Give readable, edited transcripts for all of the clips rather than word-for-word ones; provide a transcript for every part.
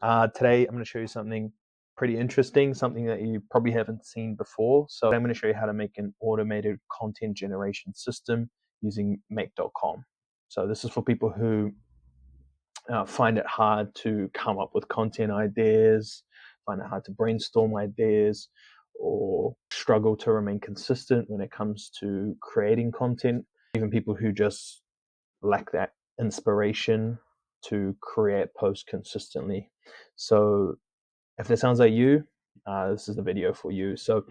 Today I'm going to show you something pretty interesting, something that you probably haven't seen before. So I'm going to show you how to make an automated content generation system using make.com. So this is for people who find it hard to come up with content ideas, find it hard to brainstorm ideas, or struggle to remain consistent when it comes to creating content. Even people who just lack that inspiration to create posts consistently. So if that sounds like you, this is the video for you. So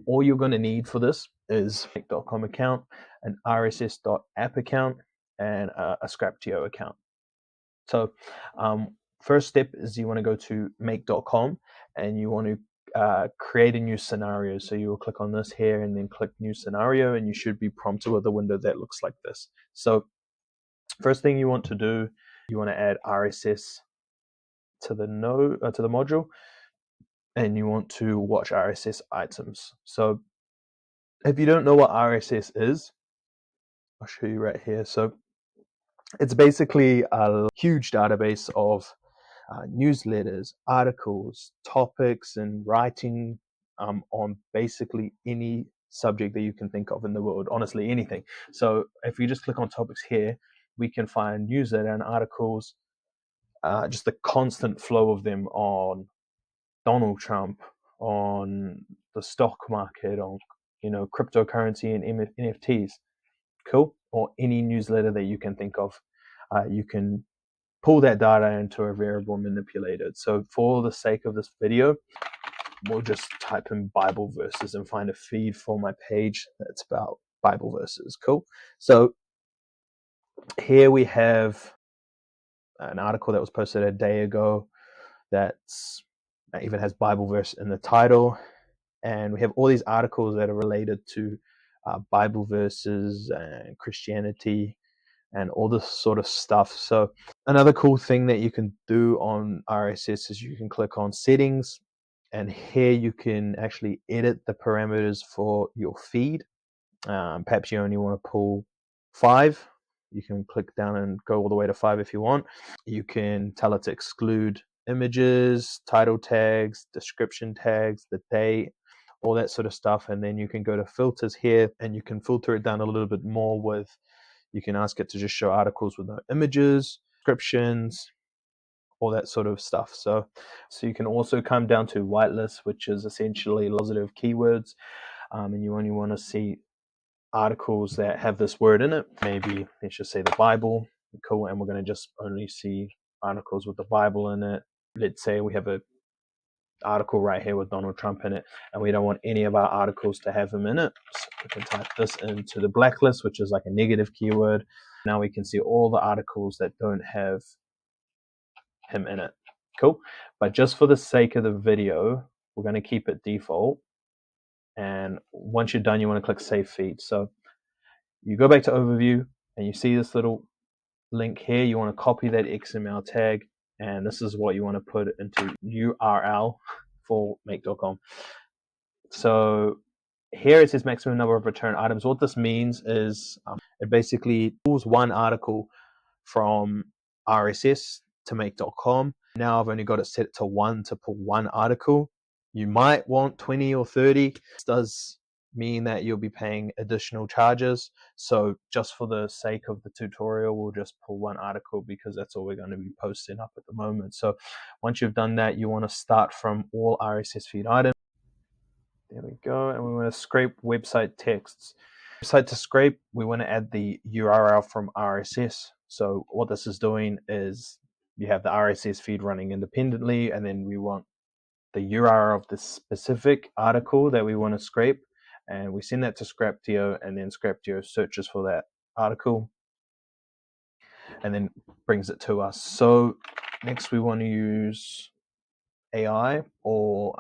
all you're going to need for this is a make.com account, an rss.app account, and a Scraptio account. So first step is you want to go to make.com and you want to create a new scenario. So you will click on this here and then click new scenario, and you should be prompted with a window that looks like this. So first thing you want to do, you want to add RSS to the module, and you want to watch RSS items. So if you don't know what RSS is, I'll show you right here. So it's basically a huge database of newsletters, articles, topics, and writing on basically any subject that you can think of in the world, honestly, anything. So if you just click on topics here, we can find newsletter and articles, just the constant flow of them on Donald Trump, on the stock market, on cryptocurrency and NFTs. Cool. Or any newsletter that you can think of. You can pull that data into a variable and manipulate it. So for the sake of this video, we'll just type in Bible verses and find a feed for my page that's about Bible verses. Cool. So here we have an article that was posted a day ago that even has Bible verse in the title. And we have all these articles that are related to Bible verses and Christianity and all this sort of stuff. So another cool thing that you can do on RSS is you can click on settings, and here you can actually edit the parameters for your feed. Perhaps you only want to pull 5. You can click down and go all the way to 5 if you want. You can tell it to exclude images, title tags, description tags, the date, all that sort of stuff. And then you can go to filters here and you can filter it down a little bit more with, you can ask it to just show articles with no images, descriptions, all that sort of stuff. So you can also come down to whitelist, which is essentially positive keywords. And you only want to see articles that have this word in it. Maybe let's just say the Bible. Cool. And we're going to just only see articles with the Bible in it. Let's say we have a article right here with Donald Trump in it, and we don't want any of our articles to have him in it. So we can type this into the blacklist, which is like a negative keyword. Now we can see all the articles that don't have him in it. Cool. But just for the sake of the video, we're going to keep it default. And once you're done, you want to click Save Feed. So you go back to Overview, and you see this little link here. You want to copy that XML tag, and this is what you want to put into URL for make.com. So here it says maximum number of return items. What this means is it basically pulls one article from RSS to make.com. Now I've only got it set to 1 to pull one article. You might want 20 or 30. This does mean that you'll be paying additional charges. So just for the sake of the tutorial, we'll just pull one article because that's all we're going to be posting up at the moment. So once you've done that, you want to start from all RSS feed items. There we go. And we want to scrape website texts. Website to scrape, we want to add the URL from RSS. So what this is doing is you have the RSS feed running independently, and then we want the URL of the specific article that we want to scrape, and we send that to Scraptio, and then Scraptio searches for that article and then brings it to us. So next we want to use AI, or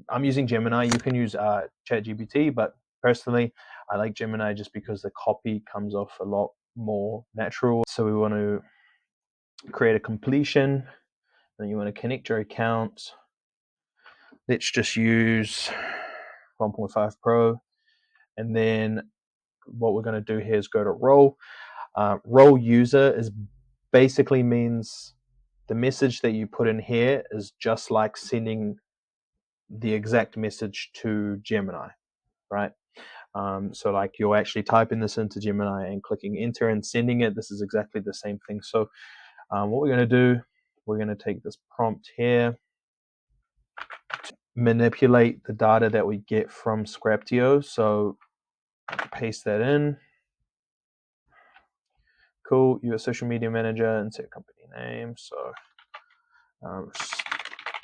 I'm using Gemini. You can use ChatGPT, but personally I like Gemini just because the copy comes off a lot more natural. So we want to create a completion, and you want to connect your account. Let's just use 1.5 Pro. And then what we're going to do here is go to role. Role user is basically means the message that you put in here is just like sending the exact message to Gemini, right? So like you're actually typing this into Gemini and clicking enter and sending it. This is exactly the same thing. So what we're going to do, we're going to take this prompt here to manipulate the data that we get from Scraptio. So paste that in. Cool. You're a social media manager, insert company name. So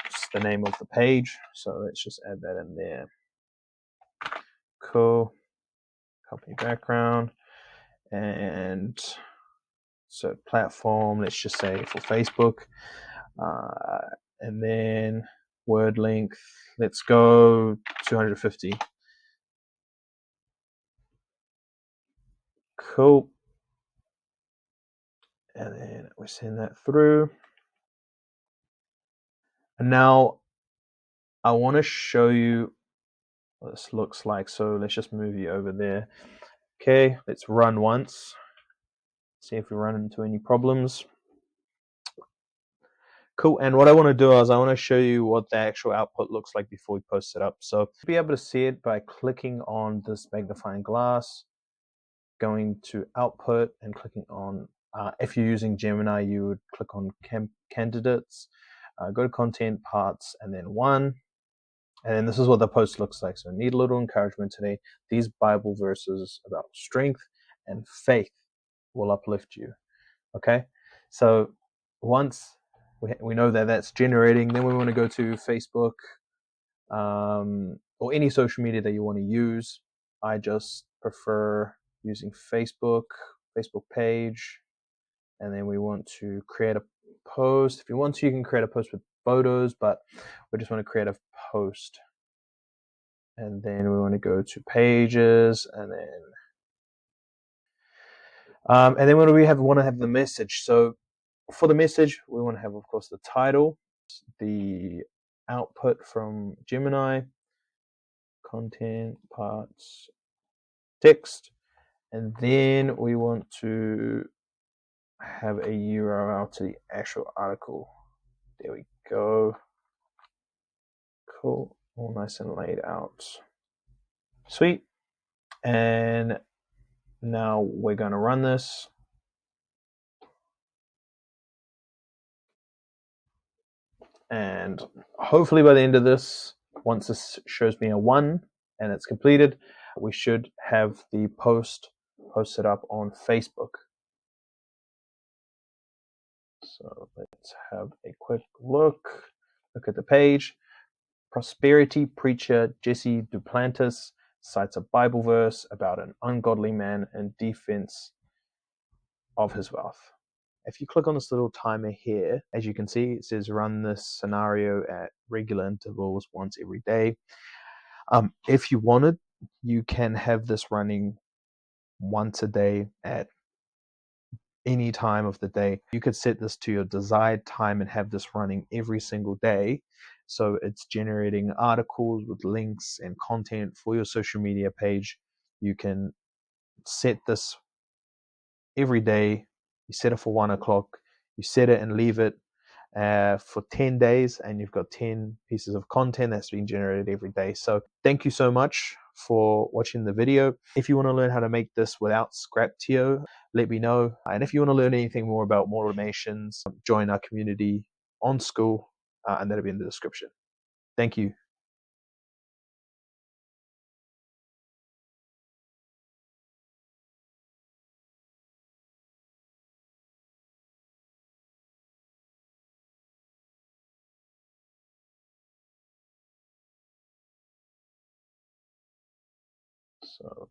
it's the name of the page. So let's just add that in there. Cool. Company background. And so platform, let's just say for Facebook. And then word length, let's go 250. Cool. And then we send that through. And now I want to show you what this looks like. So let's just move you over there. Okay, let's run once. See if we run into any problems. Cool. And what I want to do is I want to show you what the actual output looks like before we post it up. So you'll be able to see it by clicking on this magnifying glass, going to output and clicking on, if you're using Gemini, you would click on candidates, go to content, parts, and then one. And then this is what the post looks like. So need a little encouragement today. These Bible verses about strength and faith will uplift you. Okay. So once we know that that's generating, then we want to go to Facebook or any social media that you want to use. I just prefer using Facebook page, and then we want to create a post. If you want to, you can create a post with photos, but we just want to create a post. And then we want to go to pages, and then when we want to have the message. So for the message, we want to have, of course, the title, the output from Gemini, content, parts, text, and then we want to have a URL to the actual article. There we go. Cool. All nice and laid out. Sweet. And now we're going to run this. And hopefully by the end of this, once this shows me a 1 and it's completed, we should have the post posted up on Facebook. So let's have a quick look. Look at the page. Prosperity preacher Jesse Duplantis cites a Bible verse about an ungodly man in defense of his wealth. If you click on this little timer here, as you can see, it says run this scenario at regular intervals once every day. If you wanted, you can have this running once a day at any time of the day. You could set this to your desired time and have this running every single day. So it's generating articles with links and content for your social media page. You can set this every day. You set it for 1 o'clock. You set it and leave it for 10 days, and you've got 10 pieces of content that's being generated every day. So thank you so much for watching the video. If you want to learn how to make this without Scraptio, let me know. And if you want to learn anything more about more automations, join our community on School, and that'll be in the description. Thank you. So